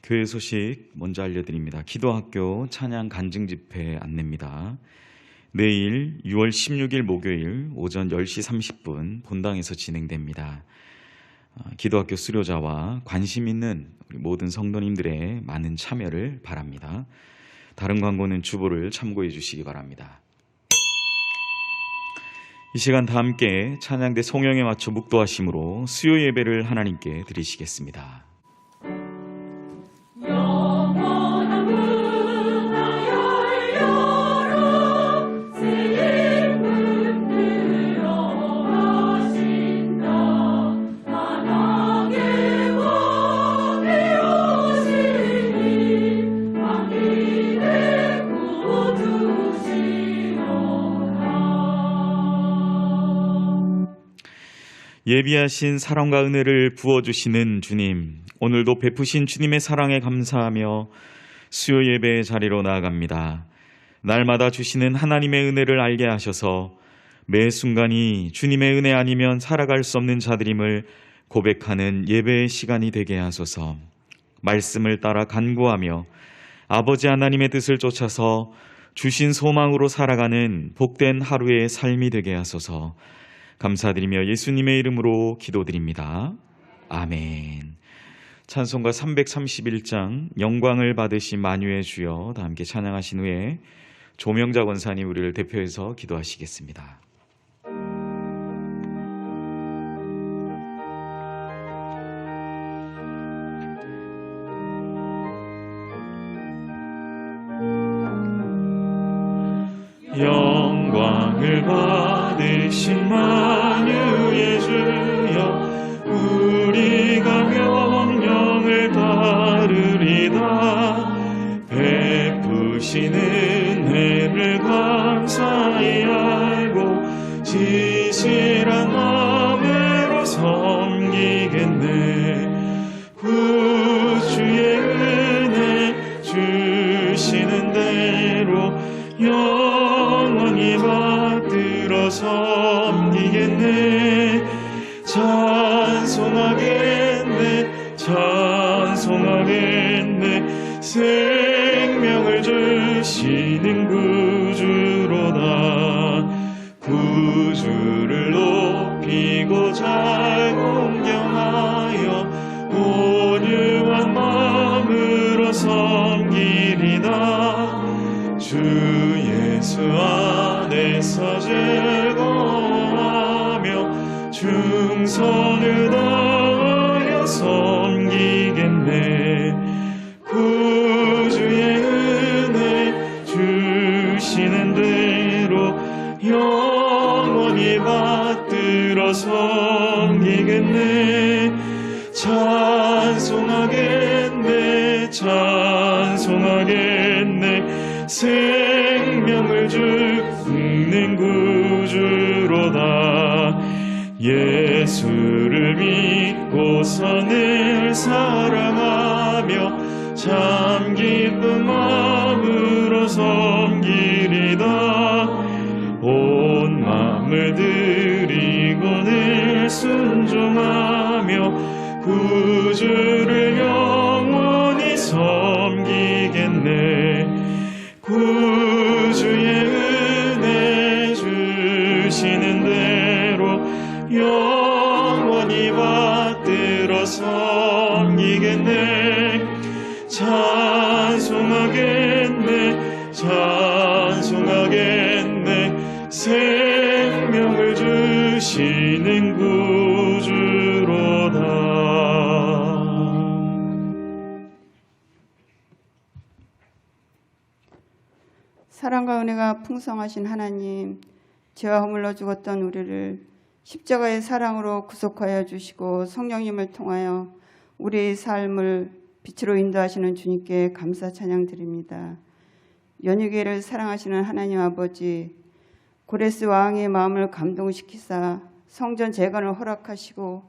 교회 소식 먼저 알려드립니다. 기도학교 찬양 간증 집회 안내입니다. 내일 6월 16일 목요일 오전 10시 30분 본당에서 진행됩니다. 기도학교 수료자와 관심 있는 우리 모든 성도님들의 많은 참여를 바랍니다. 다른 광고는 주보를 참고해 주시기 바랍니다. 이 시간 다 함께 찬양대 송영에 맞춰 묵도하심으로 수요 예배를 하나님께 드리시겠습니다. 예비하신 사랑과 은혜를 부어주시는 주님, 오늘도 베푸신 주님의 사랑에 감사하며 수요 예배의 자리로 나아갑니다. 날마다 주시는 하나님의 은혜를 알게 하셔서 매 순간이 주님의 은혜 아니면 살아갈 수 없는 자들임을 고백하는 예배의 시간이 되게 하소서. 말씀을 따라 간구하며 아버지 하나님의 뜻을 쫓아서 주신 소망으로 살아가는 복된 하루의 삶이 되게 하소서. 감사드리며 예수님의 이름으로 기도드립니다. 아멘. 찬송가 331장 영광을 받으신 만유의 주여 다 함께 찬양하신 후에 조명자 권사님 우리를 대표해서 기도하시겠습니다. 영광을 받으신 만유의 주여 우리가 명령을 따르리다. 베푸신 은혜를 감사히 알고 진실한 마음으로 섬기겠네. 구주의 은혜 주시는 대로 영원히 받들어 섬기겠네. 찬송하겠네 찬송하겠네. 생명을 주시는 구주로다. 구주를 높이고 잘 공경하여 온유한 마음으로 섬기리다. 주 예수 안에서 즐거워하며 충성을 다하여 섬기겠네. 구주의 은혜 주시는 대로 영원히 받들어 섬기겠네. 찬송하겠네 찬송하겠네. 생명을 주는 구주로다. 예수를 믿고서 늘 사랑하며 참 기쁜 마음으로 섬기리다. 온 마음을 드리고 늘 순종하며 구주를 영원히 섬기겠네. 구주의 은혜 주시는 대로 영원히 받들어 섬기겠네. 찬송하겠네 찬송하겠네. 생명을 주시는 구주로다. 사랑과 은혜가 풍성하신 하나님, 죄와 허물로 죽었던 우리를 십자가의 사랑으로 구속하여 주시고 성령님을 통하여 우리의 삶을 빛으로 인도하시는 주님께 감사 찬양 드립니다. 연유계를 사랑하시는 하나님 아버지, 고레스 왕의 마음을 감동시키사 성전 재건을 허락하시고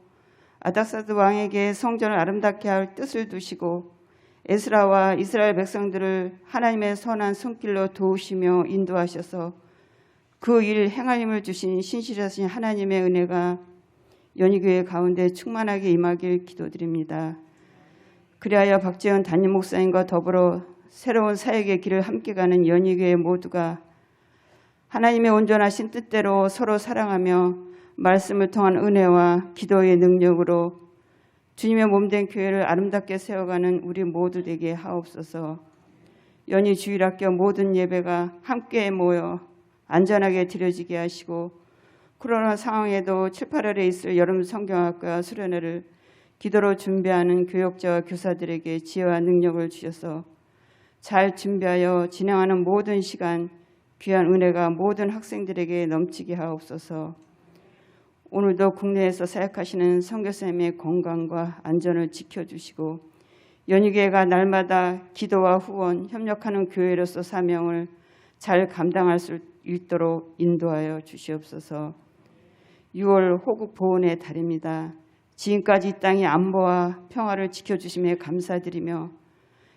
아닥사스 왕에게 성전을 아름답게 할 뜻을 두시고 에스라와 이스라엘 백성들을 하나님의 선한 손길로 도우시며 인도하셔서 그 일 행하임을 주신 신실하신 하나님의 은혜가 연희교회 가운데 충만하게 임하길 기도드립니다. 그리하여 박재현 담임 목사님과 더불어 새로운 사역의 길을 함께 가는 연희교회 모두가 하나님의 온전하신 뜻대로 서로 사랑하며 말씀을 통한 은혜와 기도의 능력으로 주님의 몸된 교회를 아름답게 세워가는 우리 모두 되게 하옵소서. 연희 주일학교 모든 예배가 함께 모여 안전하게 드려지게 하시고 코로나 상황에도 7, 8월에 있을 여름 성경학과 수련회를 기도로 준비하는 교역자와 교사들에게 지혜와 능력을 주셔서 잘 준비하여 진행하는 모든 시간 귀한 은혜가 모든 학생들에게 넘치게 하옵소서. 오늘도 국내에서 사역하시는 선교사님의 건강과 안전을 지켜주시고 연희교회가 날마다 기도와 후원, 협력하는 교회로서 사명을 잘 감당할 수 있도록 인도하여 주시옵소서. 6월 호국 보훈의 달입니다. 지금까지 이 땅의 안보와 평화를 지켜주심에 감사드리며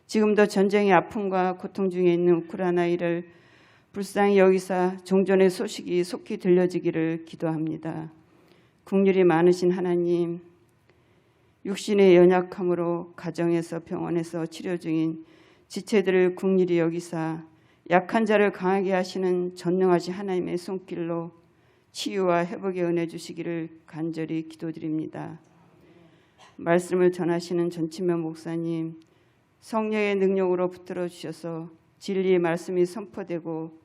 지금도 전쟁의 아픔과 고통 중에 있는 우크라이나를 불쌍히 여기사 종전의 소식이 속히 들려지기를 기도합니다. 국률이 많으신 하나님, 육신의 연약함으로 가정에서 병원에서 치료 중인 지체들을 국률이 여기사 약한 자를 강하게 하시는 전능하신 하나님의 손길로 치유와 회복의 은혜 주시기를 간절히 기도드립니다. 말씀을 전하시는 전치면 목사님, 성령의 능력으로 붙들어 주셔서 진리의 말씀이 선포되고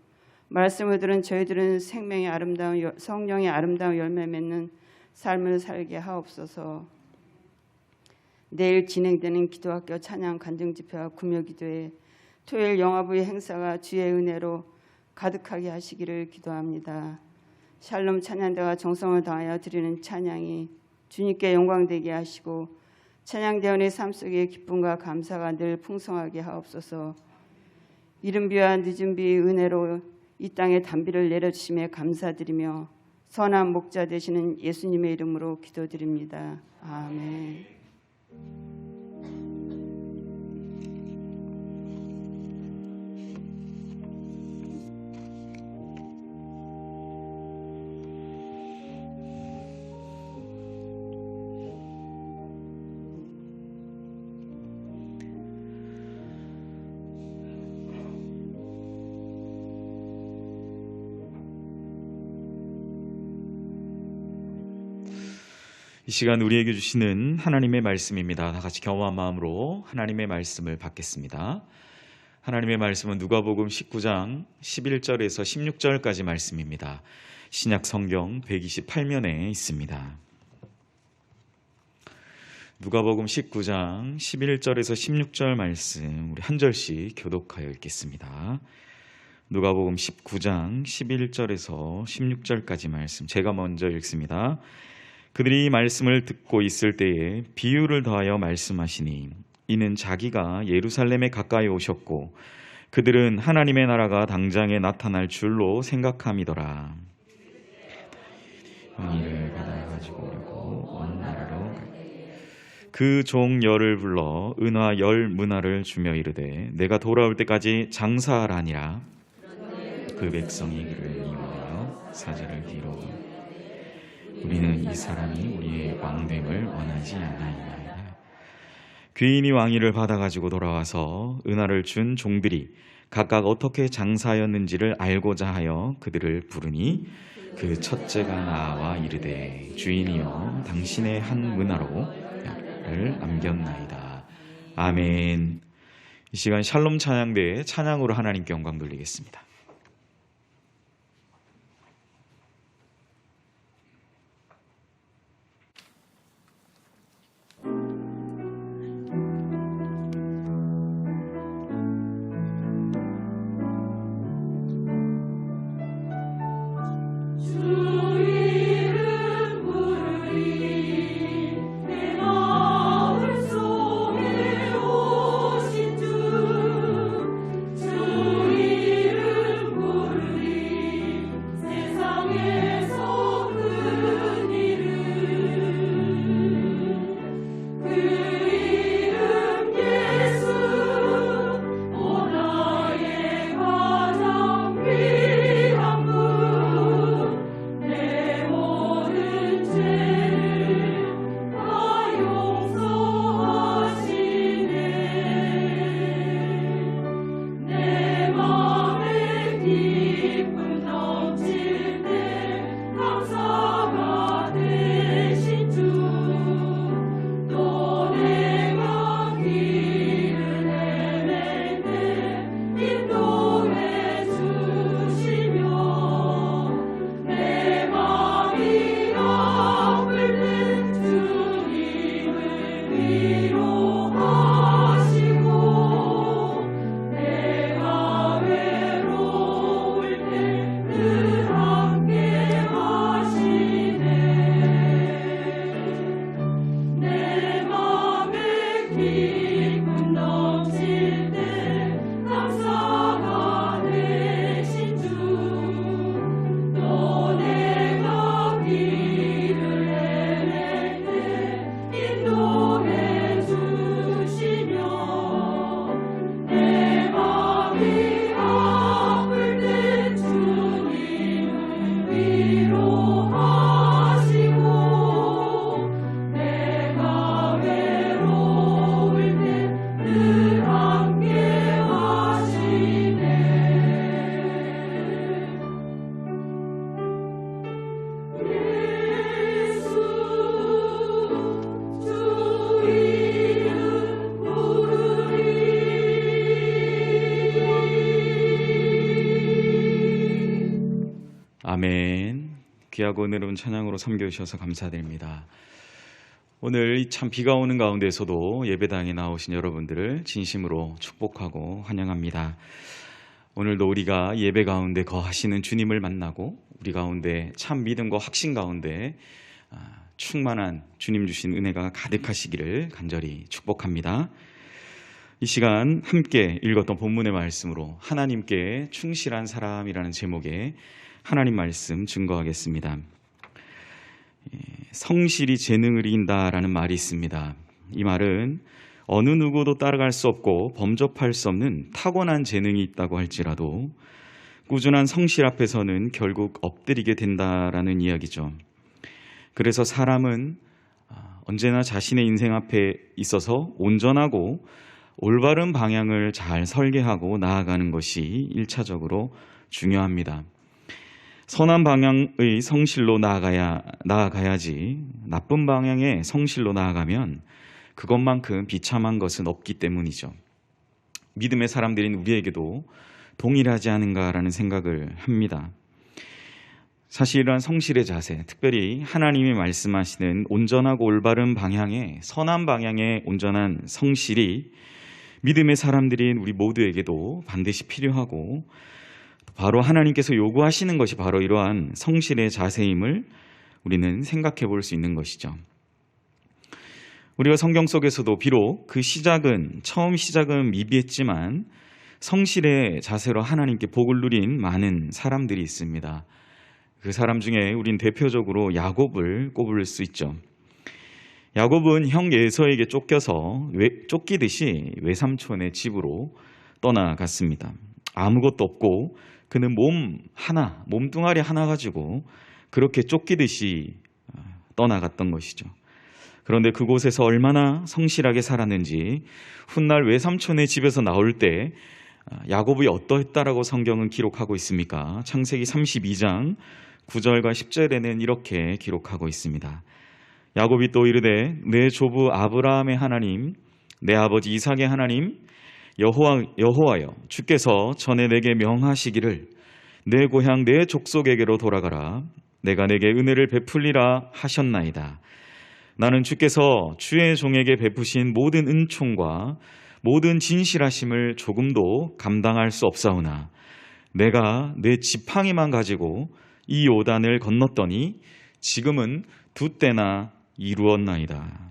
말씀을 들은 저희들은 생명의 아름다운 성령의 아름다운 열매 맺는 삶을 살게 하옵소서. 내일 진행되는 기도학교 찬양 간증집회와 구묘기도회, 토요일 영화부의 행사가 주의 은혜로 가득하게 하시기를 기도합니다. 샬롬 찬양대가 정성을 다하여 드리는 찬양이 주님께 영광되게 하시고 찬양대원의 삶 속에 기쁨과 감사가 늘 풍성하게 하옵소서. 이른 비와 늦은 비의 은혜로 이 땅에 단비를 내려주심에 감사드리며 선한 목자 되시는 예수님의 이름으로 기도드립니다. 아멘. 이 시간 우리에게 주시는 하나님의 말씀입니다. 다 같이 겸허한 마음으로 하나님의 말씀을 받겠습니다. 하나님의 말씀은 누가복음 19장 11절에서 16절까지 말씀입니다. 신약 성경 128면에 있습니다. 누가복음 19장 11절에서 16절 말씀 우리 한 절씩 교독하여 읽겠습니다. 누가복음 19장 11절에서 16절까지 말씀 제가 먼저 읽습니다. 그들이 이 말씀을 듣고 있을 때에 비유를 더하여 말씀하시니 이는 자기가 예루살렘에 가까이 오셨고 그들은 하나님의 나라가 당장에 나타날 줄로 생각함이더라. 이를 받아가지고 오려고 어느 나라로 그 종 열을 불러 은화 10문화를 주며 이르되 내가 돌아올 때까지 장사하라니라. 그 백성이 그를 이용하여 사제를 뒤로 우리는 이 사람이 우리의 왕됨을 원하지 않나이다. 귀인이 왕위를 받아가지고 돌아와서 은화를 준 종들이 각각 어떻게 장사하였는지를 알고자 하여 그들을 부르니 그 첫째가 나와 이르되 주인이여 당신의 한 문화로 를 남겼나이다. 아멘. 이 시간 샬롬 찬양대의 찬양으로 하나님께 영광 돌리겠습니다. 주 이름 귀하고 은혜로운 찬양으로 섬겨주셔서 감사드립니다. 오늘 이 참 비가 오는 가운데서도 예배당에 나오신 여러분들을 진심으로 축복하고 환영합니다. 오늘도 우리가 예배 가운데 거하시는 주님을 만나고 우리 가운데 참 믿음과 확신 가운데 충만한 주님 주신 은혜가 가득하시기를 간절히 축복합니다. 이 시간 함께 읽었던 본문의 말씀으로 하나님께 충실한 사람이라는 제목의 하나님 말씀 증거하겠습니다. 성실이 재능을 이긴다라는 말이 있습니다. 이 말은 어느 누구도 따라갈 수 없고 범접할 수 없는 타고난 재능이 있다고 할지라도 꾸준한 성실 앞에서는 결국 엎드리게 된다라는 이야기죠. 그래서 사람은 언제나 자신의 인생 앞에 있어서 온전하고 올바른 방향을 잘 설계하고 나아가는 것이 1차적으로 중요합니다. 선한 방향의 성실로 나아가야지 나쁜 방향의 성실로 나아가면 그것만큼 비참한 것은 없기 때문이죠. 믿음의 사람들인 우리에게도 동일하지 않은가라는 생각을 합니다. 사실 이러한 성실의 자세, 특별히 하나님이 말씀하시는 온전하고 올바른 방향의 선한 방향의 온전한 성실이 믿음의 사람들인 우리 모두에게도 반드시 필요하고 바로 하나님께서 요구하시는 것이 바로 이러한 성실의 자세임을 우리는 생각해 볼 수 있는 것이죠. 우리가 성경 속에서도 비록 처음 시작은 미비했지만 성실의 자세로 하나님께 복을 누린 많은 사람들이 있습니다. 그 사람 중에 우린 대표적으로 야곱을 꼽을 수 있죠. 야곱은 형 에서에게 쫓기듯이 외삼촌의 집으로 떠나갔습니다. 아무것도 없고 그는 몸뚱아리 하나 가지고 그렇게 쫓기듯이 떠나갔던 것이죠. 그런데 그곳에서 얼마나 성실하게 살았는지 훗날 외삼촌의 집에서 나올 때 야곱이 어떠했다라고 성경은 기록하고 있습니까? 창세기 32장 9절과 10절에는 이렇게 기록하고 있습니다. 야곱이 또 이르되 내 조부 아브라함의 하나님, 내 아버지 이삭의 하나님 여호와여, 주께서 전에 내게 명하시기를 내 고향 내 족속에게로 돌아가라. 내가 내게 은혜를 베풀리라 하셨나이다. 나는 주께서 주의 종에게 베푸신 모든 은총과 모든 진실하심을 조금도 감당할 수 없사오나 내가 내 지팡이만 가지고 이 요단을 건넜더니 지금은 2때나 이루었나이다.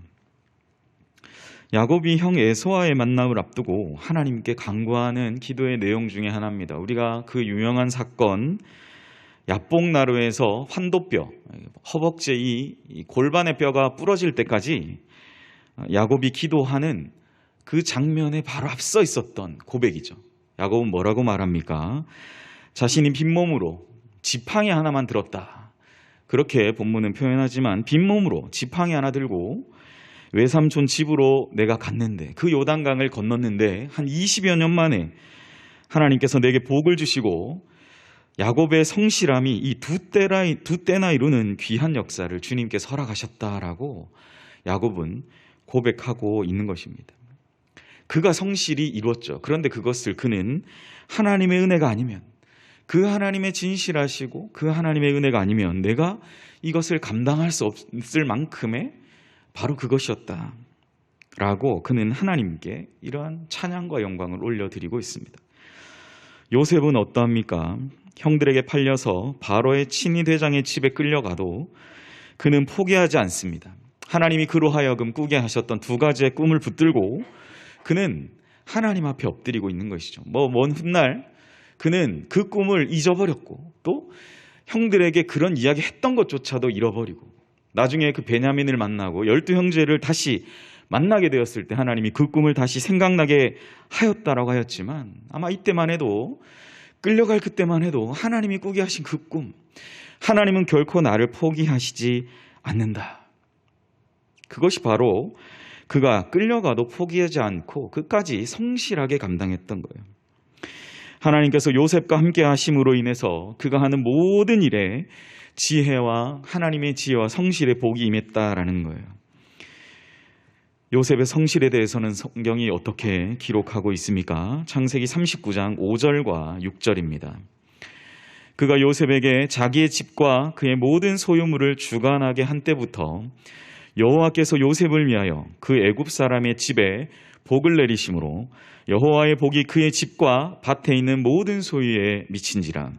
야곱이 형 에서와의 만남을 앞두고 하나님께 간구하는 기도의 내용 중에 하나입니다. 우리가 그 유명한 사건 야복나루에서 환도뼈, 허벅지 이 골반의 뼈가 부러질 때까지 야곱이 기도하는 그 장면에 바로 앞서 있었던 고백이죠. 야곱은 뭐라고 말합니까? 자신이 빈몸으로 지팡이 하나만 들었다. 그렇게 본문은 표현하지만 빈몸으로 지팡이 하나 들고 외삼촌 집으로 내가 갔는데 그 요단강을 건넜는데 한 20여 년 만에 하나님께서 내게 복을 주시고 야곱의 성실함이 이 2때나 이루는 귀한 역사를 주님께서 허락하셨다라고 야곱은 고백하고 있는 것입니다. 그가 성실히 이루었죠. 그런데 그것을 그는 하나님의 은혜가 아니면, 그 하나님의 진실하시고 그 하나님의 은혜가 아니면 내가 이것을 감당할 수 없을 만큼의 바로 그것이었다 라고 그는 하나님께 이러한 찬양과 영광을 올려드리고 있습니다. 요셉은 어떠합니까? 형들에게 팔려서 바로의 친위 대장의 집에 끌려가도 그는 포기하지 않습니다. 하나님이 그로 하여금 꾸게 하셨던 2가지의 꿈을 붙들고 그는 하나님 앞에 엎드리고 있는 것이죠. 먼 훗날 그는 그 꿈을 잊어버렸고 또 형들에게 그런 이야기 했던 것조차도 잃어버리고 나중에 그 베냐민을 만나고 12형제를 다시 만나게 되었을 때 하나님이 그 꿈을 다시 생각나게 하였다라고 하였지만 아마 이때만 해도 끌려갈 그때만 해도 하나님이 꾸게 하신 그 꿈, 하나님은 결코 나를 포기하시지 않는다. 그것이 바로 그가 끌려가도 포기하지 않고 끝까지 성실하게 감당했던 거예요. 하나님께서 요셉과 함께 하심으로 인해서 그가 하는 모든 일에 지혜와 하나님의 지혜와 성실의 복이 임했다라는 거예요. 요셉의 성실에 대해서는 성경이 어떻게 기록하고 있습니까? 창세기 39장 5절과 6절입니다. 그가 요셉에게 자기의 집과 그의 모든 소유물을 주관하게 한 때부터 여호와께서 요셉을 위하여 그 애굽 사람의 집에 복을 내리심으로 여호와의 복이 그의 집과 밭에 있는 모든 소유에 미친지라.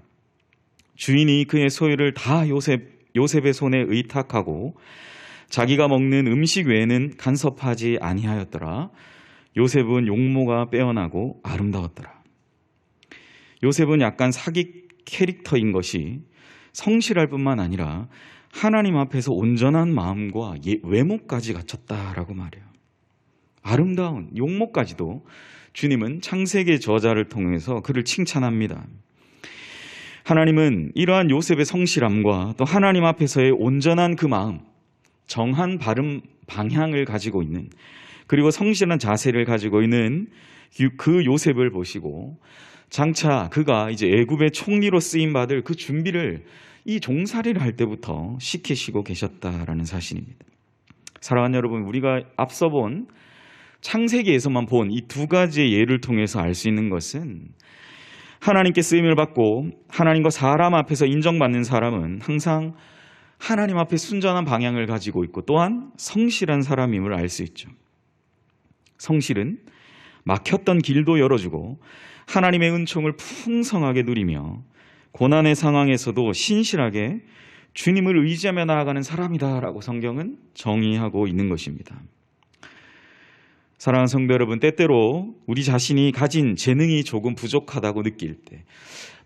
주인이 그의 소유를 다 요셉의 손에 의탁하고 자기가 먹는 음식 외에는 간섭하지 아니하였더라. 요셉은 용모가 빼어나고 아름다웠더라. 요셉은 약간 사기 캐릭터인 것이 성실할 뿐만 아니라 하나님 앞에서 온전한 마음과 외모까지 갖췄다라고 말해요. 아름다운 용모까지도 주님은 창세기 저자를 통해서 그를 칭찬합니다. 하나님은 이러한 요셉의 성실함과 또 하나님 앞에서의 온전한 그 마음, 정한 바른 방향을 가지고 있는, 그리고 성실한 자세를 가지고 있는 그 요셉을 보시고 장차 그가 이제 애굽의 총리로 쓰임 받을 그 준비를 이 종살이를 할 때부터 시키시고 계셨다라는 사실입니다. 사랑하는 여러분, 우리가 앞서 본 창세기에서만 본 이 두 가지의 예를 통해서 알 수 있는 것은 하나님께 쓰임을 받고 하나님과 사람 앞에서 인정받는 사람은 항상 하나님 앞에 순전한 방향을 가지고 있고 또한 성실한 사람임을 알 수 있죠. 성실은 막혔던 길도 열어주고 하나님의 은총을 풍성하게 누리며 고난의 상황에서도 신실하게 주님을 의지하며 나아가는 사람이다라고 성경은 정의하고 있는 것입니다. 사랑하는 성도 여러분, 때때로 우리 자신이 가진 재능이 조금 부족하다고 느낄 때,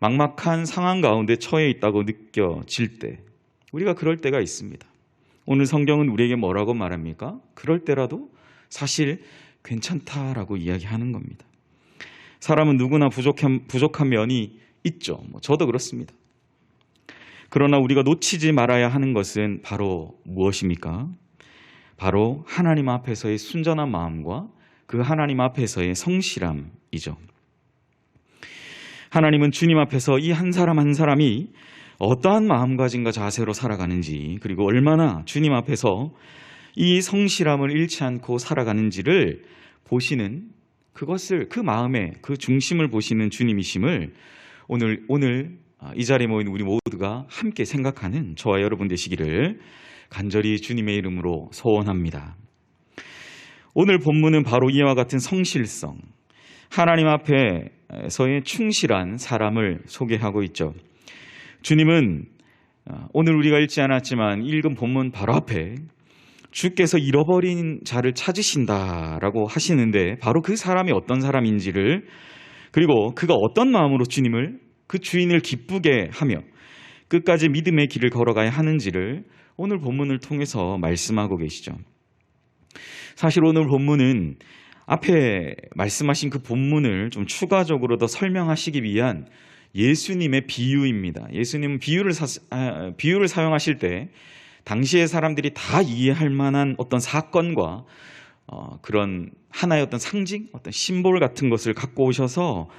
막막한 상황 가운데 처해 있다고 느껴질 때, 우리가 그럴 때가 있습니다. 오늘 성경은 우리에게 뭐라고 말합니까? 그럴 때라도 사실 괜찮다라고 이야기하는 겁니다. 사람은 누구나 부족한 면이 있죠. 저도 그렇습니다. 그러나 우리가 놓치지 말아야 하는 것은 바로 무엇입니까? 바로 하나님 앞에서의 순전한 마음과 그 하나님 앞에서의 성실함이죠. 하나님은 주님 앞에서 이 한 사람 한 사람이 어떠한 마음가짐과 자세로 살아가는지, 그리고 얼마나 주님 앞에서 이 성실함을 잃지 않고 살아가는지를 보시는, 그것을 그 마음의 그 중심을 보시는 주님이심을 오늘 이 자리에 모인 우리 모두가 함께 생각하는 저와 여러분 되시기를 간절히 주님의 이름으로 소원합니다. 오늘 본문은 바로 이와 같은 성실성, 하나님 앞에서의 충실한 사람을 소개하고 있죠. 주님은 오늘 우리가 읽지 않았지만 읽은 본문 바로 앞에 주께서 잃어버린 자를 찾으신다라고 하시는데 바로 그 사람이 어떤 사람인지를, 그리고 그가 어떤 마음으로 주님을, 그 주인을 기쁘게 하며 끝까지 믿음의 길을 걸어가야 하는지를 오늘 본문을 통해서 말씀하고 계시죠. 사실 오늘 본문은 앞에 말씀하신 그 본문을 좀 추가적으로 더 설명하시기 위한 예수님의 비유입니다. 예수님은 비유를 사용하실 때 당시의 사람들이 다 이해할 만한 어떤 사건과 그런 하나의 어떤 상징, 어떤 심볼 같은 것을 갖고 오셔서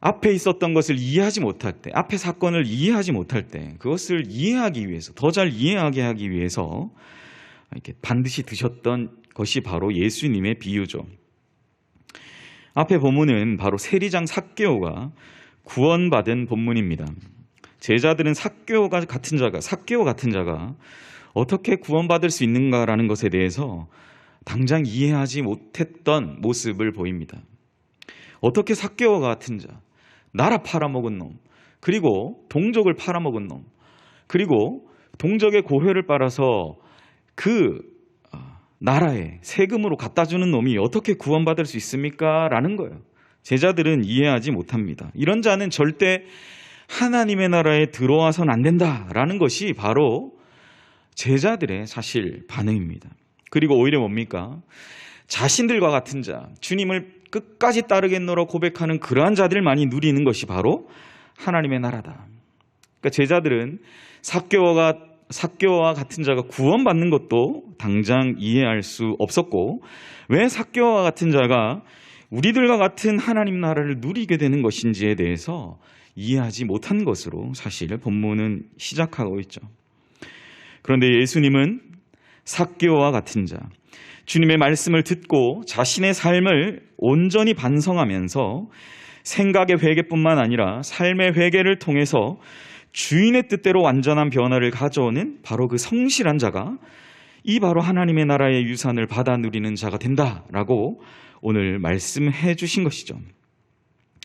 앞에 있었던 것을 이해하지 못할 때, 앞에 사건을 이해하지 못할 때 그것을 이해하기 위해서, 더 잘 이해하게 하기 위해서 이렇게 반드시 드셨던 것이 바로 예수님의 비유죠. 앞에 본문은 바로 세리장 삭개오가 구원받은 본문입니다. 제자들은 삭개오 같은 자가 어떻게 구원받을 수 있는가라는 것에 대해서 당장 이해하지 못했던 모습을 보입니다. 어떻게 삭개오 같은 자, 나라 팔아먹은 놈, 그리고 동족을 팔아먹은 놈, 그리고 동족의 고회를 빨아서 그 나라에 세금으로 갖다 주는 놈이 어떻게 구원받을 수 있습니까? 라는 거예요. 제자들은 이해하지 못합니다. 이런 자는 절대 하나님의 나라에 들어와서는 안 된다라는 것이 바로 제자들의 사실 반응입니다. 그리고 오히려 뭡니까? 자신들과 같은 자, 주님을 끝까지 따르겠노라 고백하는 그러한 자들만이 누리는 것이 바로 하나님의 나라다. 그러니까 제자들은 삭개오와 같은 자가 구원받는 것도 당장 이해할 수 없었고, 왜 삭개오와 같은 자가 우리들과 같은 하나님 나라를 누리게 되는 것인지에 대해서 이해하지 못한 것으로 사실 본문은 시작하고 있죠. 그런데 예수님은 삭개오와 같은 자, 주님의 말씀을 듣고 자신의 삶을 온전히 반성하면서 생각의 회개뿐만 아니라 삶의 회개를 통해서 주인의 뜻대로 완전한 변화를 가져오는 바로 그 성실한 자가 이 바로 하나님의 나라의 유산을 받아 누리는 자가 된다라고 오늘 말씀해 주신 것이죠.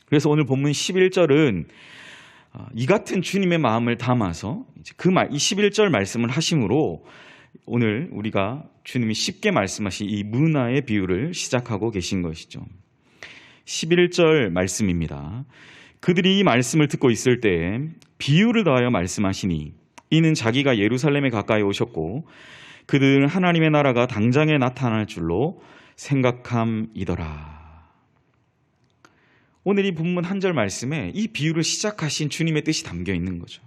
그래서 오늘 본문 11절은 이 같은 주님의 마음을 담아서 이 11절 말씀을 하심으로 오늘 우리가 주님이 쉽게 말씀하신 이 문화의 비유를 시작하고 계신 것이죠. 11절 말씀입니다. 그들이 이 말씀을 듣고 있을 때 비유를 더하여 말씀하시니 이는 자기가 예루살렘에 가까이 오셨고 그들은 하나님의 나라가 당장에 나타날 줄로 생각함이더라. 오늘 이 본문 한 절 말씀에 이 비유를 시작하신 주님의 뜻이 담겨 있는 거죠.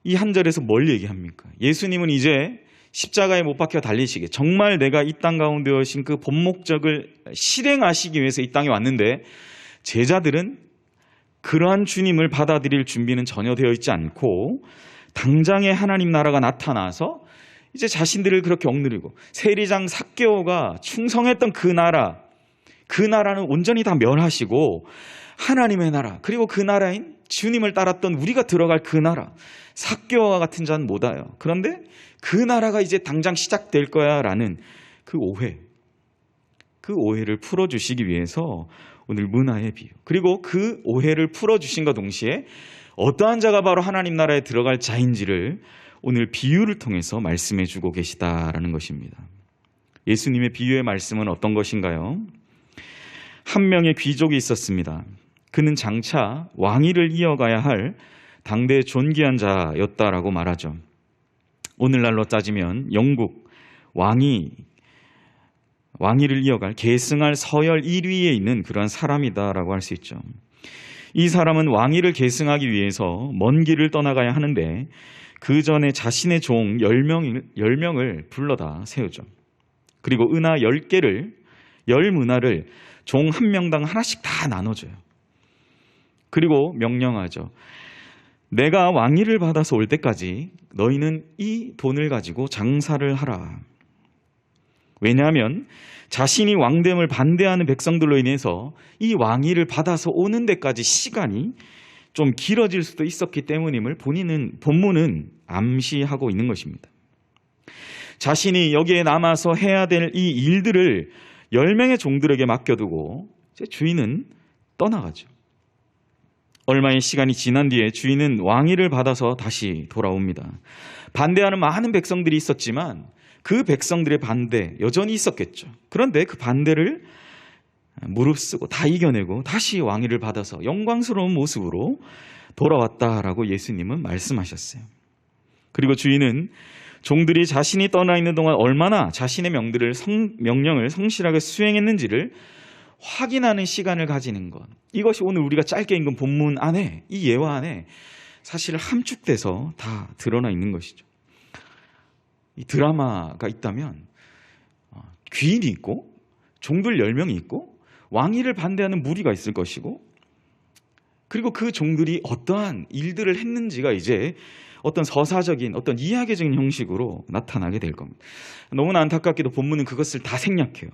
이 한 절에서 뭘 얘기합니까? 예수님은 이제 십자가에 못 박혀 달리시게 정말 내가 이 땅 가운데 오신 그 본 목적을 실행하시기 위해서 이 땅에 왔는데 제자들은 그러한 주님을 받아들일 준비는 전혀 되어 있지 않고 당장에 하나님 나라가 나타나서 이제 자신들을 그렇게 억누르고 세리장 삭개오가 충성했던 그 나라는 온전히 다 멸하시고 하나님의 나라 그리고 그 나라인 주님을 따랐던 우리가 들어갈 그 나라 삭개오와 같은 자는 못 와요. 그런데 그 나라가 이제 당장 시작될 거야 라는 그 오해를 풀어주시기 위해서 오늘 문화의 비유 그리고 그 오해를 풀어주신과 동시에 어떠한 자가 바로 하나님 나라에 들어갈 자인지를 오늘 비유를 통해서 말씀해 주고 계시다라는 것입니다. 예수님의 비유의 말씀은 어떤 것인가요? 한 명의 귀족이 있었습니다. 그는 장차 왕위를 이어가야 할 당대 존귀한 자였다라고 말하죠. 오늘날로 따지면 영국 왕위를 이어갈 계승할 서열 1위에 있는 그러한 사람이다라고 할 수 있죠. 이 사람은 왕위를 계승하기 위해서 먼 길을 떠나가야 하는데 그 전에 자신의 종 10명을 불러다 세우죠. 그리고 은하 10개를 10문화를 종 한 명당 하나씩 다 나눠줘요. 그리고 명령하죠. 내가 왕위를 받아서 올 때까지 너희는 이 돈을 가지고 장사를 하라. 왜냐하면 자신이 왕됨을 반대하는 백성들로 인해서 이 왕위를 받아서 오는 데까지 시간이 좀 길어질 수도 있었기 때문임을 본문은 암시하고 있는 것입니다. 자신이 여기에 남아서 해야 될 이 일들을 10명의 종들에게 맡겨두고 주인은 떠나가죠. 얼마의 시간이 지난 뒤에 주인은 왕위를 받아서 다시 돌아옵니다. 반대하는 많은 백성들이 있었지만 그 백성들의 반대 여전히 있었겠죠. 그런데 그 반대를 무릅쓰고 다 이겨내고 다시 왕위를 받아서 영광스러운 모습으로 돌아왔다라고 예수님은 말씀하셨어요. 그리고 주인은 종들이 자신이 떠나 있는 동안 얼마나 자신의 명령을 성실하게 수행했는지를 확인하는 시간을 가지는 것. 이것이 오늘 우리가 짧게 읽은 본문 안에 이 예화 안에 사실 함축돼서 다 드러나 있는 것이죠. 이 드라마가 있다면 귀인이 있고 종들 10명이 있고 왕위를 반대하는 무리가 있을 것이고 그리고 그 종들이 어떠한 일들을 했는지가 이제 어떤 서사적인 어떤 이야기적인 형식으로 나타나게 될 겁니다. 너무나 안타깝게도 본문은 그것을 다 생략해요.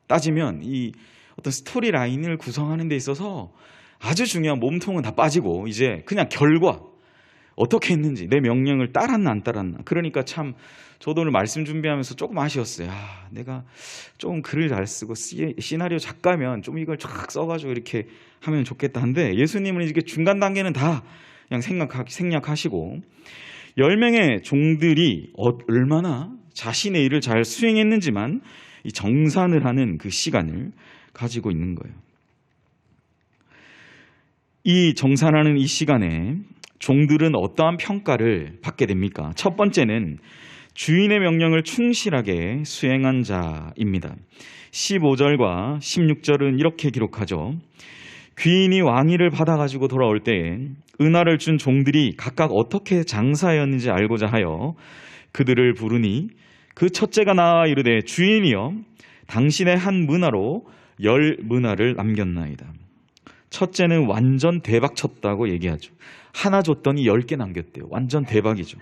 따지면 이 어떤 스토리 라인을 구성하는 데 있어서 아주 중요한 몸통은 다 빠지고 이제 그냥 결과 어떻게 했는지 내 명령을 따랐나 안 따랐나. 그러니까 참 저도 오늘 말씀 준비하면서 조금 아쉬웠어요. 내가 좀 글을 잘 쓰고 시나리오 작가면 좀 이걸 쫙 써가지고 이렇게 하면 좋겠다 한데 예수님은 이게 중간 단계는 다 그냥 생략하시고 10명의 종들이 얼마나 자신의 일을 잘 수행했는지만 이 정산을 하는 그 시간을 가지고 있는 거예요. 이 정산하는 이 시간에 종들은 어떠한 평가를 받게 됩니까? 첫 번째는 주인의 명령을 충실하게 수행한 자입니다. 15절과 16절은 이렇게 기록하죠. 귀인이 왕위를 받아가지고 돌아올 때에 은하를 준 종들이 각각 어떻게 장사하였는지 알고자 하여 그들을 부르니 그 첫째가 나와 이르되 주인이여 당신의 한 문화로 10문화를 남겼나이다. 첫째는 완전 대박 쳤다고 얘기하죠. 하나 줬더니 10개 남겼대요. 완전 대박이죠.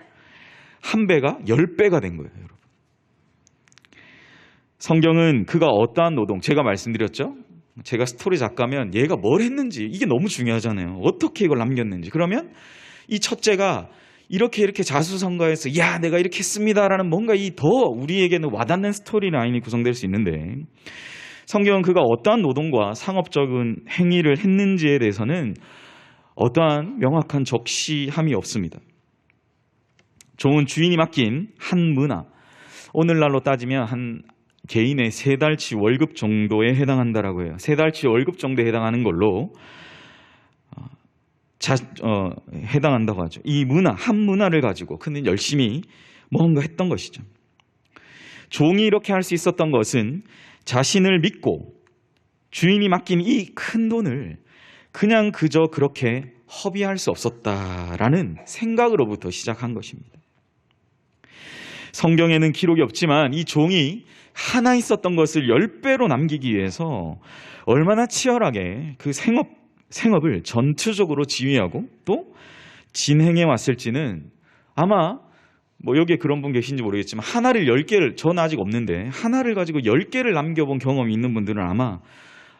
한 배가 10배가 된 거예요, 여러분. 성경은 그가 어떠한 노동, 제가 말씀드렸죠. 제가 스토리 작가면 얘가 뭘 했는지 이게 너무 중요하잖아요. 어떻게 이걸 남겼는지. 그러면 이 첫째가 이렇게 자수성가해서 야 내가 이렇게 했습니다라는 뭔가 이 더 우리에게는 와닿는 스토리라인이 구성될 수 있는데 성경은 그가 어떠한 노동과 상업적인 행위를 했는지에 대해서는 어떠한 명확한 적시함이 없습니다. 종은 주인이 맡긴 한 문화, 오늘날로 따지면 한 개인의 3달치 월급 정도에 해당한다라고 해요. 3달치 월급 정도에 해당하는 걸로 해당한다고 하죠. 이 문화, 한 문화를 가지고 그는 열심히 뭔가 했던 것이죠. 종이 이렇게 할 수 있었던 것은 자신을 믿고 주인이 맡긴 이 큰 돈을 그냥 그저 그렇게 허비할 수 없었다라는 생각으로부터 시작한 것입니다. 성경에는 기록이 없지만 이 종이 하나 있었던 것을 10배로 남기기 위해서 얼마나 치열하게 그 생업을 전투적으로 지휘하고 또 진행해 왔을지는 아마 여기에 그런 분 계신지 모르겠지만 하나를 10개를, 저는 아직 없는데 하나를 가지고 10개를 남겨본 경험이 있는 분들은 아마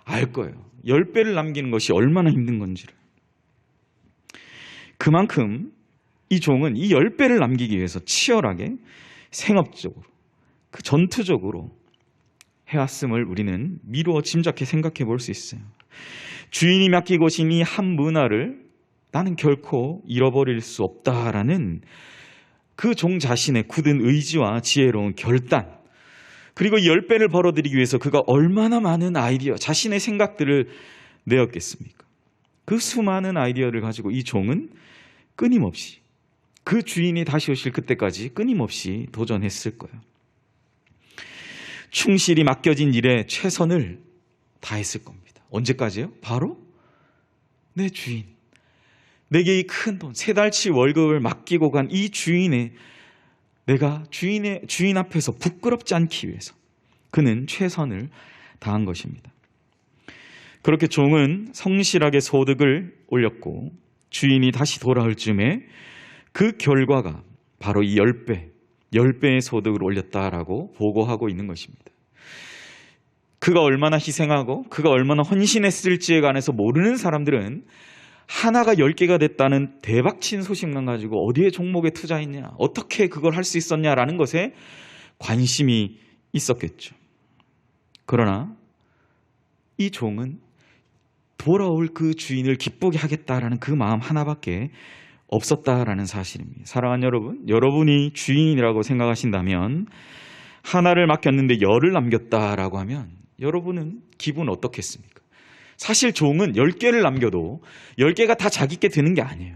알 거예요. 10배를 남기는 것이 얼마나 힘든 건지를. 그만큼 이 종은 이 10배를 남기기 위해서 치열하게 생업적으로, 그 전투적으로 해왔음을 우리는 미루어 짐작해 생각해 볼 수 있어요. 주인이 맡기고 오신 이 한 문화를 나는 결코 잃어버릴 수 없다라는 그 종 자신의 굳은 의지와 지혜로운 결단, 그리고 이 10배를 벌어들이기 위해서 그가 얼마나 많은 아이디어, 자신의 생각들을 내었겠습니까? 그 수많은 아이디어를 가지고 이 종은 끊임없이 그 주인이 다시 오실 그때까지 끊임없이 도전했을 거예요. 충실히 맡겨진 일에 최선을 다했을 겁니다. 언제까지요? 바로 내 주인, 내게 이 큰 돈, 3달치 월급을 맡기고 간 이 주인의, 내가 주인 앞에서 부끄럽지 않기 위해서 그는 최선을 다한 것입니다. 그렇게 종은 성실하게 소득을 올렸고 주인이 다시 돌아올 즈음에 그 결과가 바로 이 10배의 소득을 올렸다라고 보고하고 있는 것입니다. 그가 얼마나 희생하고 그가 얼마나 헌신했을지에 관해서 모르는 사람들은 하나가 10개가 됐다는 대박친 소식만 가지고 어디에 종목에 투자했냐, 어떻게 그걸 할 수 있었냐라는 것에 관심이 있었겠죠. 그러나 이 종은 돌아올 그 주인을 기쁘게 하겠다라는 그 마음 하나밖에 없었다라는 사실입니다. 사랑하는 여러분, 여러분이 주인이라고 생각하신다면 하나를 맡겼는데 10을 남겼다라고 하면 여러분은 기분 어떻겠습니까? 사실 종은 10개를 남겨도 10개가 다 자기께 되는 게 아니에요.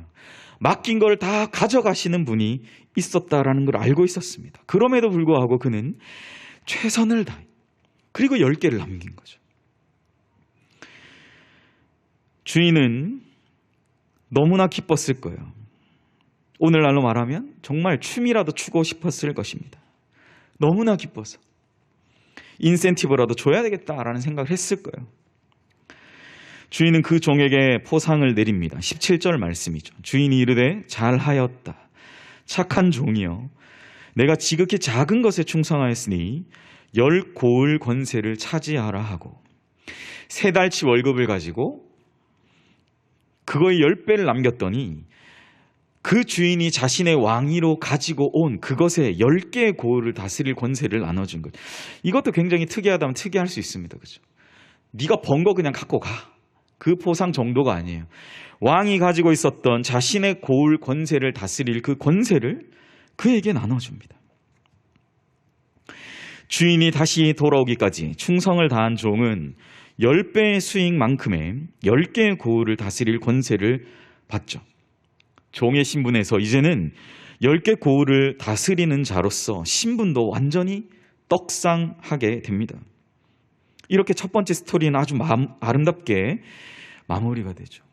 맡긴 걸 다 가져가시는 분이 있었다라는 걸 알고 있었습니다. 그럼에도 불구하고 그는 최선을 다해 그리고 10개를 남긴 거죠. 주인은 너무나 기뻤을 거예요. 오늘날로 말하면 정말 춤이라도 추고 싶었을 것입니다. 너무나 기뻐서 인센티브라도 줘야 되겠다라는 생각을 했을 거예요. 주인은 그 종에게 포상을 내립니다. 17절 말씀이죠. 주인이 이르되 잘하였다. 착한 종이여, 내가 지극히 작은 것에 충성하였으니 10 고을 권세를 차지하라 하고 3달치 월급을 가지고 그거의 10배를 남겼더니 그 주인이 자신의 왕위로 가지고 온 그것에 10개의 고을을 다스릴 권세를 나눠준 것. 이것도 굉장히 특이하다면 특이할 수 있습니다. 그렇죠? 네가 번 거 그냥 갖고 가. 그 포상 정도가 아니에요. 왕이 가지고 있었던 자신의 고을 권세를 다스릴 그 권세를 그에게 나눠줍니다. 주인이 다시 돌아오기까지 충성을 다한 종은 10배의 수익만큼의 10개의 고을을 다스릴 권세를 받죠. 종의 신분에서 이제는 10개 고을을 다스리는 자로서 신분도 완전히 떡상하게 됩니다. 이렇게 첫 번째 스토리는 아주 아름답게 마무리가 되죠.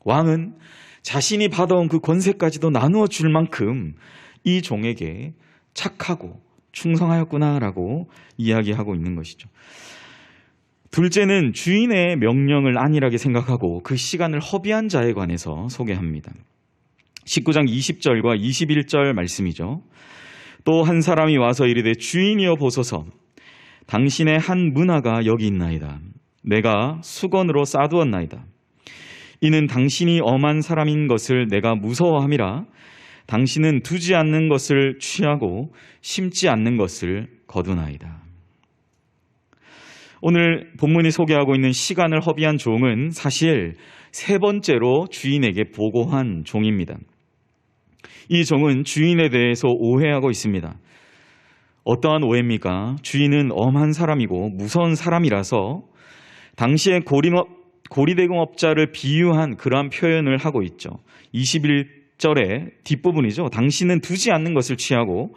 왕은 자신이 받아온 그 권세까지도 나누어 줄 만큼 이 종에게 착하고 충성하였구나라고 이야기하고 있는 것이죠. 둘째는 주인의 명령을 안일하게 생각하고 그 시간을 허비한 자에 관해서 소개합니다. 19장 20절과 21절 말씀이죠. 또 한 사람이 와서 이르되 주인이여 보소서, 당신의 한 문화가 여기 있나이다. 내가 수건으로 싸두었나이다. 이는 당신이 엄한 사람인 것을 내가 무서워함이라. 당신은 두지 않는 것을 취하고 심지 않는 것을 거두나이다. 오늘 본문이 소개하고 있는 시간을 허비한 종은 사실 세 번째로 주인에게 보고한 종입니다. 이 종은 주인에 대해서 오해하고 있습니다. 어떠한 오해입니까? 주인은 엄한 사람이고 무서운 사람이라서 당시의 고리대공업자를 비유한 그러한 표현을 하고 있죠. 21절의 뒷부분이죠. 당신은 두지 않는 것을 취하고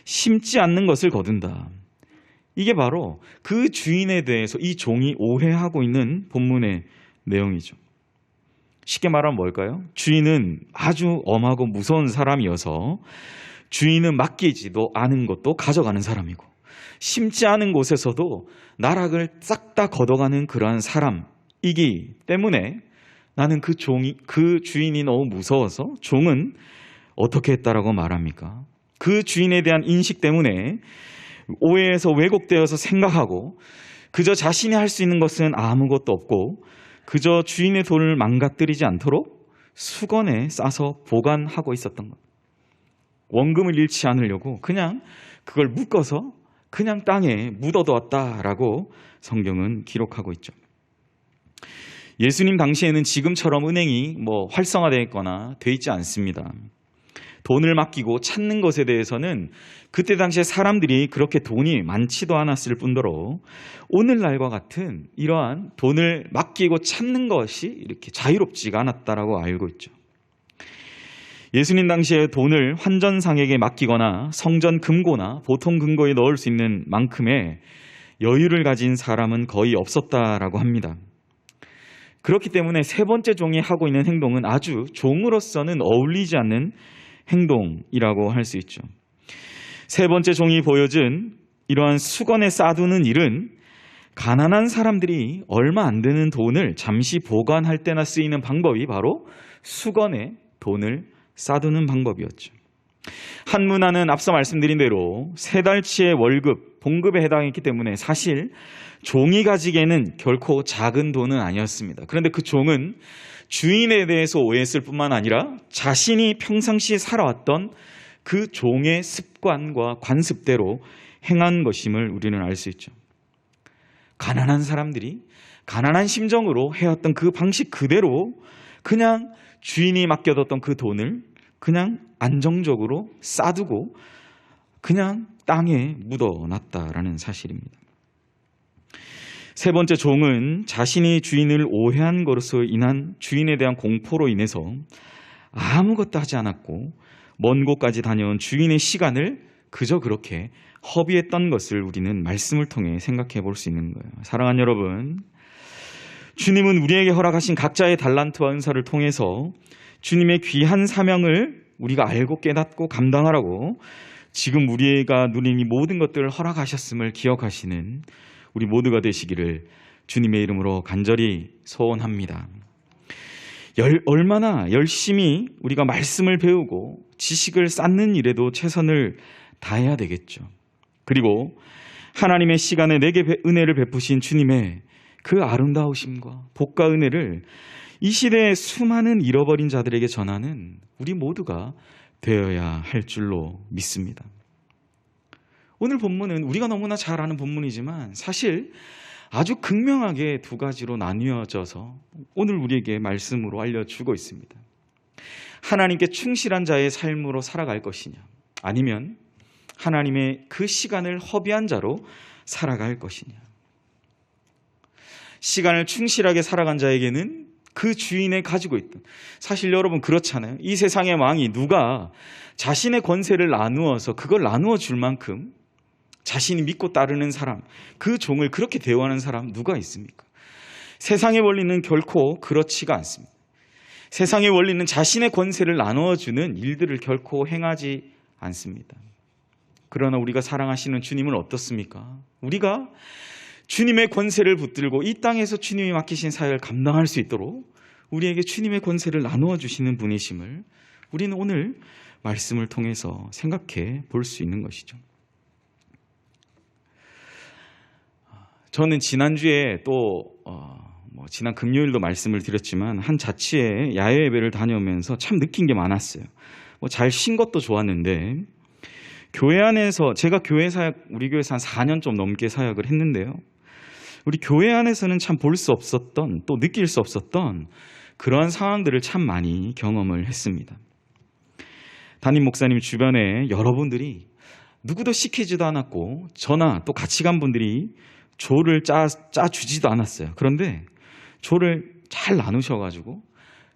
심지 않는 것을 거둔다. 이게 바로 그 주인에 대해서 이 종이 오해하고 있는 본문의 내용이죠. 쉽게 말하면 뭘까요? 주인은 아주 엄하고 무서운 사람이어서 주인은 맡기지도 않은 것도 가져가는 사람이고 심지 않은 곳에서도 나락을 싹 다 걷어가는 그러한 사람이기 때문에 나는 그 주인이 너무 무서워서 종은 어떻게 했다라고 말합니까? 그 주인에 대한 인식 때문에 오해에서 왜곡되어서 생각하고 그저 자신이 할 수 있는 것은 아무것도 없고 그저 주인의 돈을 망가뜨리지 않도록 수건에 싸서 보관하고 있었던 것. 원금을 잃지 않으려고 그냥 그걸 묶어서 그냥 땅에 묻어두었다라고 성경은 기록하고 있죠. 예수님 당시에는 지금처럼 은행이 활성화되어 있거나 돼 있지 않습니다. 돈을 맡기고 찾는 것에 대해서는 그때 당시에 사람들이 그렇게 돈이 많지도 않았을 뿐더러 오늘날과 같은 이러한 돈을 맡기고 찾는 것이 이렇게 자유롭지가 않았다라고 알고 있죠. 예수님 당시에 돈을 환전상에게 맡기거나 성전 금고나 보통 금고에 넣을 수 있는 만큼의 여유를 가진 사람은 거의 없었다라고 합니다. 그렇기 때문에 세 번째 종이 하고 있는 행동은 아주 종으로서는 어울리지 않는 행동이라고 할 수 있죠. 세 번째 종이 보여준 이러한 수건에 싸두는 일은 가난한 사람들이 얼마 안 되는 돈을 잠시 보관할 때나 쓰이는 방법이 바로 수건에 돈을 싸두는 방법이었죠. 한 문화는 앞서 말씀드린 대로 세 달치의 월급, 봉급에 해당했기 때문에 사실 종이 가지기에는 결코 작은 돈은 아니었습니다. 그런데 그 종은 주인에 대해서 오해했을 뿐만 아니라 자신이 평상시에 살아왔던 그 종의 습관과 관습대로 행한 것임을 우리는 알 수 있죠. 가난한 사람들이 가난한 심정으로 해왔던 그 방식 그대로 그냥 주인이 맡겨뒀던 그 돈을 그냥 안정적으로 싸두고 그냥 땅에 묻어놨다라는 사실입니다. 세 번째 종은 자신이 주인을 오해한 것으로 인한 주인에 대한 공포로 인해서 아무것도 하지 않았고 먼 곳까지 다녀온 주인의 시간을 그저 그렇게 허비했던 것을 우리는 말씀을 통해 생각해 볼 수 있는 거예요. 사랑하는 여러분, 주님은 우리에게 허락하신 각자의 달란트와 은사를 통해서 주님의 귀한 사명을 우리가 알고 깨닫고 감당하라고 지금 우리가 누린 이 모든 것들을 허락하셨음을 기억하시는 우리 모두가 되시기를 주님의 이름으로 간절히 소원합니다. 얼마나 열심히 우리가 말씀을 배우고 지식을 쌓는 일에도 최선을 다해야 되겠죠. 그리고 하나님의 시간에 내게 은혜를 베푸신 주님의 그 아름다우심과 복과 은혜를 이 시대의 수많은 잃어버린 자들에게 전하는 우리 모두가 되어야 할 줄로 믿습니다. 오늘 본문은 우리가 너무나 잘 아는 본문이지만 사실 아주 극명하게 두 가지로 나뉘어져서 오늘 우리에게 말씀으로 알려주고 있습니다. 하나님께 충실한 자의 삶으로 살아갈 것이냐, 아니면 하나님의 그 시간을 허비한 자로 살아갈 것이냐. 시간을 충실하게 살아간 자에게는 그 주인의 가지고 있던, 사실 여러분 그렇잖아요. 이 세상의 왕이 누가 자신의 권세를 나누어서 그걸 나누어 줄 만큼 자신이 믿고 따르는 사람, 그 종을 그렇게 대우하는 사람 누가 있습니까? 세상의 원리는 결코 그렇지가 않습니다. 세상의 원리는 자신의 권세를 나누어주는 일들을 결코 행하지 않습니다. 그러나 우리가 사랑하시는 주님은 어떻습니까? 우리가 주님의 권세를 붙들고 이 땅에서 주님이 맡기신 사역을 감당할 수 있도록 우리에게 주님의 권세를 나누어 주시는 분이심을 우리는 오늘 말씀을 통해서 생각해 볼 수 있는 것이죠. 저는 지난주에 또 지난 금요일도 말씀을 드렸지만 한 자치에 야외 예배를 다녀오면서 참 느낀 게 많았어요. 잘 쉰 것도 좋았는데 교회 안에서 제가 교회 사역 우리 교회에서 한 4년 좀 넘게 사역을 했는데요. 우리 교회 안에서는 참 볼 수 없었던 또 느낄 수 없었던 그러한 상황들을 참 많이 경험을 했습니다. 담임 목사님 주변에 여러분들이 누구도 시키지도 않았고 저나 또 같이 간 분들이 조를 짜 주지도 않았어요. 그런데 조를 잘 나누셔가지고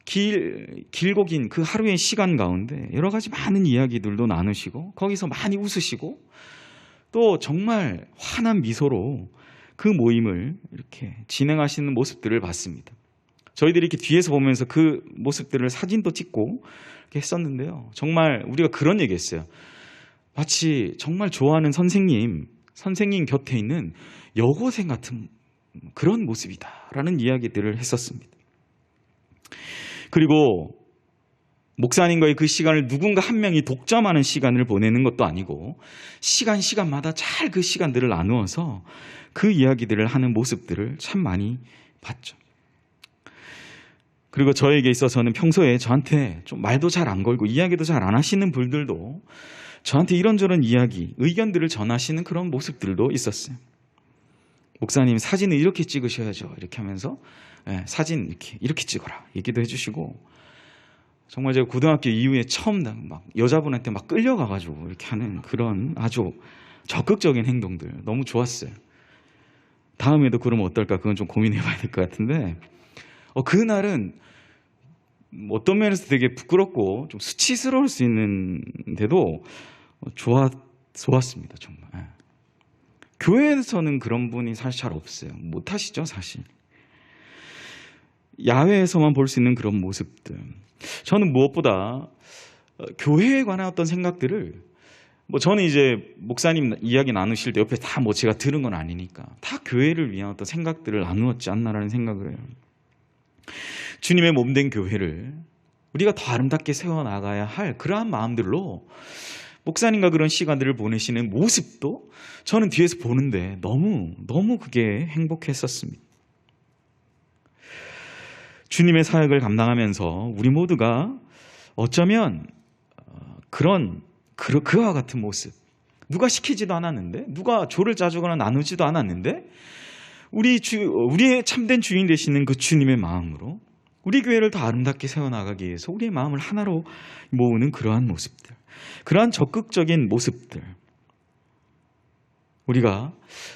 길고 긴 그 하루의 시간 가운데 여러 가지 많은 이야기들도 나누시고 거기서 많이 웃으시고 또 정말 환한 미소로 그 모임을 이렇게 진행하시는 모습들을 봤습니다. 저희들이 이렇게 뒤에서 보면서 그 모습들을 사진도 찍고 이렇게 했었는데요. 정말 우리가 그런 얘기했어요. 마치 정말 좋아하는 선생님 곁에 있는 여고생 같은 그런 모습이다라는 이야기들을 했었습니다. 그리고 목사님과의 그 시간을 누군가 한 명이 독점하는 시간을 보내는 것도 아니고 시간마다 잘 그 시간들을 나누어서 그 이야기들을 하는 모습들을 참 많이 봤죠. 그리고 저에게 있어서는 평소에 저한테 좀 말도 잘 안 걸고 이야기도 잘 안 하시는 분들도 저한테 이런저런 이야기, 의견들을 전하시는 그런 모습들도 있었어요. 목사님 사진을 이렇게 찍으셔야죠. 이렇게 하면서 사진 이렇게 찍어라 얘기도 해주시고 정말 제가 고등학교 이후에 처음 막 여자분한테 막 끌려가가지고 이렇게 하는 그런 아주 적극적인 행동들 너무 좋았어요. 다음에도 그러면 어떨까 그건 좀 고민해봐야 될 것 같은데 그날은 어떤 면에서 되게 부끄럽고 좀 수치스러울 수 있는데도 좋았습니다. 정말. 교회에서는 그런 분이 사실 잘 없어요. 못 하시죠 사실. 야외에서만 볼 수 있는 그런 모습들. 저는 무엇보다 교회에 관한 어떤 생각들을 저는 이제 목사님 이야기 나누실 때 옆에 다 제가 들은 건 아니니까 다 교회를 위한 어떤 생각들을 나누었지 않나라는 생각을 해요. 주님의 몸된 교회를 우리가 더 아름답게 세워나가야 할 그러한 마음들로 목사님과 그런 시간들을 보내시는 모습도 저는 뒤에서 보는데 너무 그게 행복했었습니다. 주님의 사역을 감당하면서 우리 모두가 어쩌면 그와 같은 모습, 누가 시키지도 않았는데 누가 조를 짜주거나 나누지도 않았는데 우리의 참된 주인 되시는 그 주님의 마음으로 우리 교회를 더 아름답게 세워나가기 위해서 우리의 마음을 하나로 모으는 그러한 모습들, 그러한 적극적인 모습들, 우리가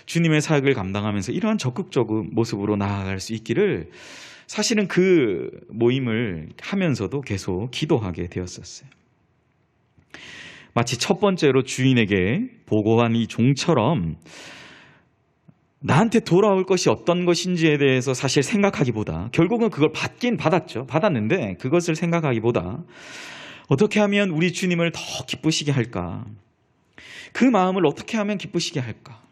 주님의 사역을 감당하면서 이러한 적극적인 모습으로 나아갈 수 있기를 사실은 그 모임을 하면서도 계속 기도하게 되었었어요. 마치 첫 번째로 주인에게 보고한 이 종처럼 나한테 돌아올 것이 어떤 것인지에 대해서 사실 생각하기보다 결국은 그걸 받았는데 그것을 생각하기보다 어떻게 하면 우리 주님을 더 기쁘시게 할까? 그 마음을 어떻게 하면 기쁘시게 할까?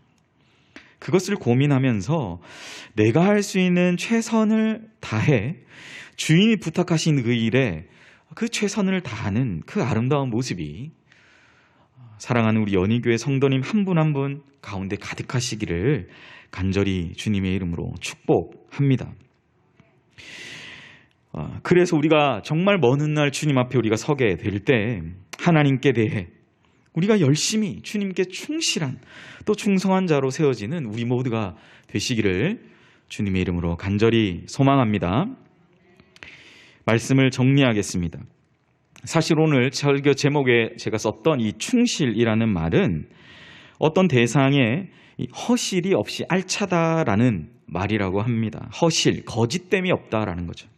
그것을 고민하면서 내가 할 수 있는 최선을 다해 주인이 부탁하신 그 일에 그 최선을 다하는 그 아름다운 모습이 사랑하는 우리 연희교회 성도님 한 분 한 분 가운데 가득하시기를 간절히 주님의 이름으로 축복합니다. 그래서 우리가 정말 먼 훗날 주님 앞에 우리가 서게 될 때 하나님께 대해 우리가 열심히 주님께 충실한 또 충성한 자로 세워지는 우리 모두가 되시기를 주님의 이름으로 간절히 소망합니다. 말씀을 정리하겠습니다. 사실 오늘 설교 제목에 제가 썼던 이 충실이라는 말은 어떤 대상에 허실이 없이 알차다라는 말이라고 합니다. 허실, 거짓됨이 없다라는 거죠.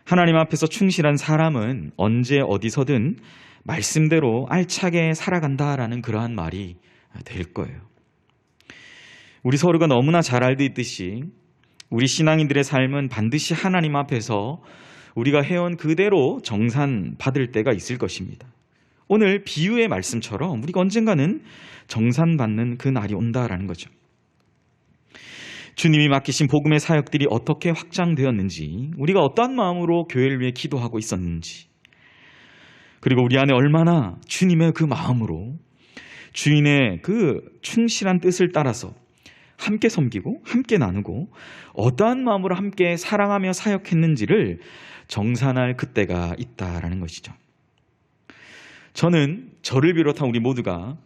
하나님 앞에서 충실한 사람은 언제 어디서든 말씀대로 알차게 살아간다라는 그러한 말이 될 거예요. 우리 서로가 너무나 잘 알듯이 우리 신앙인들의 삶은 반드시 하나님 앞에서 우리가 해온 그대로 정산받을 때가 있을 것입니다. 오늘 비유의 말씀처럼 우리가 언젠가는 정산받는 그 날이 온다라는 거죠. 주님이 맡기신 복음의 사역들이 어떻게 확장되었는지, 우리가 어떠한 마음으로 교회를 위해 기도하고 있었는지, 그리고 우리 안에 얼마나 주님의 그 마음으로 주인의 그 충실한 뜻을 따라서 함께 섬기고 함께 나누고 어떠한 마음으로 함께 사랑하며 사역했는지를 정산할 그때가 있다라는 것이죠. 저는 저를 비롯한 우리 모두가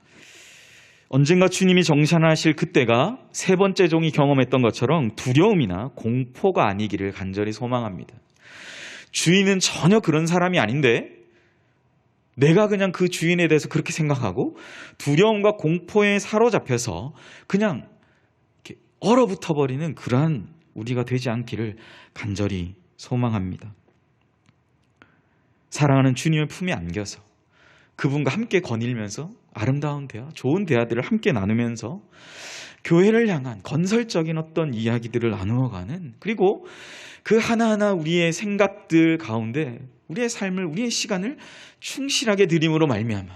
언젠가 주님이 정산하실 그때가 세 번째 종이 경험했던 것처럼 두려움이나 공포가 아니기를 간절히 소망합니다. 주인은 전혀 그런 사람이 아닌데 내가 그냥 그 주인에 대해서 그렇게 생각하고 두려움과 공포에 사로잡혀서 그냥 이렇게 얼어붙어 버리는 그러한 우리가 되지 않기를 간절히 소망합니다. 사랑하는 주님의 품에 안겨서 그분과 함께 거닐면서 아름다운 대화, 좋은 대화들을 함께 나누면서 교회를 향한 건설적인 어떤 이야기들을 나누어가는, 그리고 그 하나하나 우리의 생각들 가운데 우리의 삶을, 우리의 시간을 충실하게 드림으로 말미암아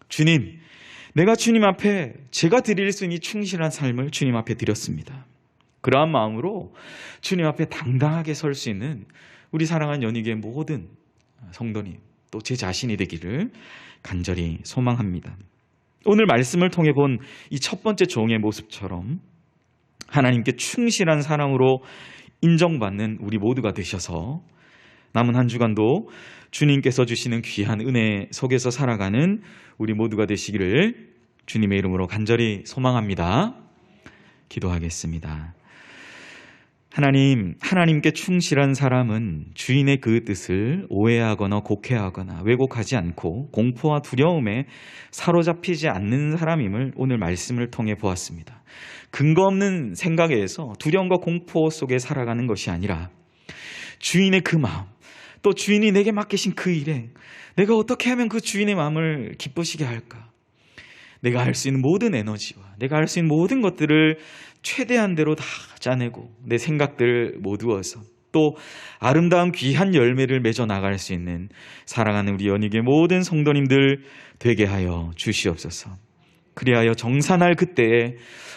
주님, 내가 주님 앞에 제가 드릴 수 있는 이 충실한 삶을 주님 앞에 드렸습니다. 그러한 마음으로 주님 앞에 당당하게 설 수 있는 우리 사랑하는 연희교회 모든 성도님, 또 제 자신이 되기를 간절히 소망합니다. 오늘 말씀을 통해 본 이 첫 번째 종의 모습처럼 하나님께 충실한 사람으로 인정받는 우리 모두가 되셔서 남은 한 주간도 주님께서 주시는 귀한 은혜 속에서 살아가는 우리 모두가 되시기를 주님의 이름으로 간절히 소망합니다. 기도하겠습니다. 하나님께 충실한 사람은 주인의 그 뜻을 오해하거나 곡해하거나 왜곡하지 않고 공포와 두려움에 사로잡히지 않는 사람임을 오늘 말씀을 통해 보았습니다. 근거 없는 생각에 의해서 두려움과 공포 속에 살아가는 것이 아니라 주인의 그 마음, 또 주인이 내게 맡기신 그 일에 내가 어떻게 하면 그 주인의 마음을 기쁘시게 할까? 내가 할 수 있는 모든 에너지와 내가 할 수 있는 모든 것들을 최대한대로 다 짜내고 내 생각들을 모두어서 또 아름다운 귀한 열매를 맺어 나갈 수 있는 사랑하는 우리 연희교회 모든 성도님들 되게 하여 주시옵소서. 그리하여 정산할 그때에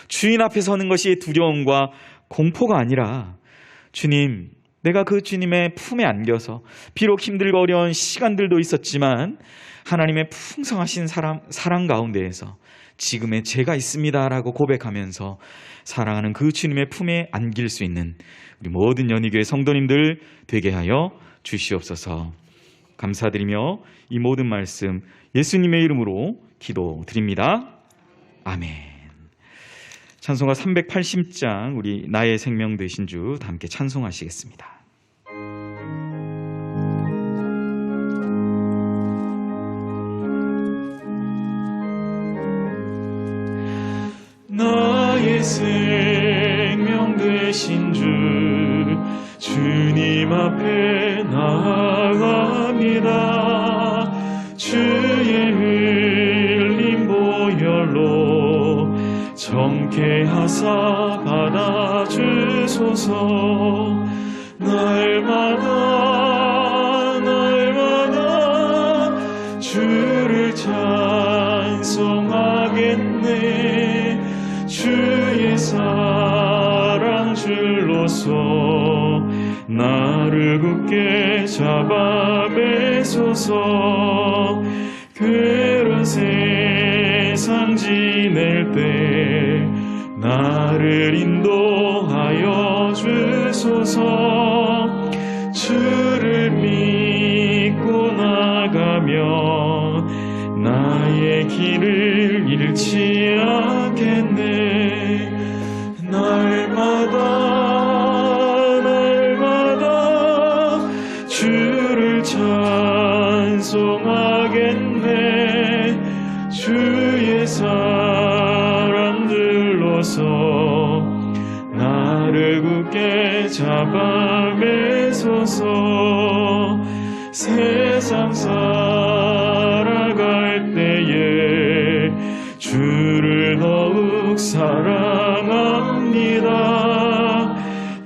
주인 앞에 서는 것이 두려움과 공포가 아니라 주님, 내가 그 주님의 품에 안겨서 비록 힘들고 어려운 시간들도 있었지만 하나님의 풍성하신 사랑 가운데에서 지금의 제가 있습니다라고 고백하면서 사랑하는 그 주님의 품에 안길 수 있는 우리 모든 연희교회 성도님들 되게 하여 주시옵소서. 감사드리며 이 모든 말씀 예수님의 이름으로 기도드립니다. 아멘. 찬송가 380장 우리 나의 생명 되신 주 다 함께 찬송하시겠습니다. 나의 생명 되신 주 주님 앞에 나아갑니다. 주의 흘린 보혈로 정케 하사 받아주소서. 날마다 주를 찬송하겠네. 주의 사랑 줄로서 나를 굳게 잡아 매소서. 괴로운 세상 지낼 때 나를 인도하여 주소서. 주를 믿고 나가며 나의 길을 잃지 않겠네. 날마다 주를 찬송하겠네. 주의 사랑 들로서 나를 굳게 잡아 매소서. 세상 살아갈 때에 주를 더욱 사랑합니다.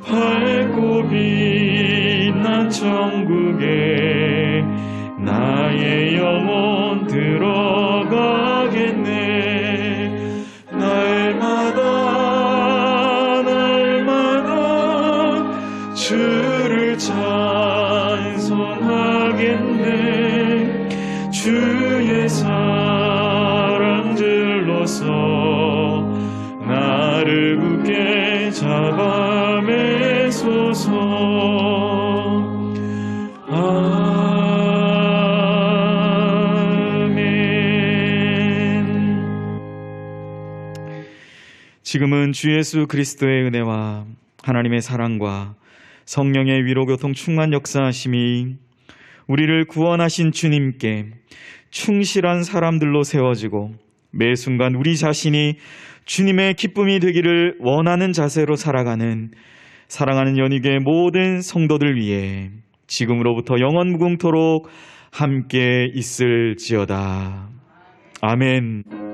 밝고 빛난 천국에 나의 영혼 들어가겠네. 날마다 주를 찬송하겠네. 주의 사랑 들로서 나를 참으소서. 지금은 주 예수 그리스도의 은혜와 하나님의 사랑과 성령의 위로교통 충만 역사하심이 우리를 구원하신 주님께 충실한 사람들로 세워지고 매 순간 우리 자신이 주님의 기쁨이 되기를 원하는 자세로 살아가는 사랑하는 연희교의 모든 성도들 위해 지금으로부터 영원 무궁토록 함께 있을지어다. 아멘.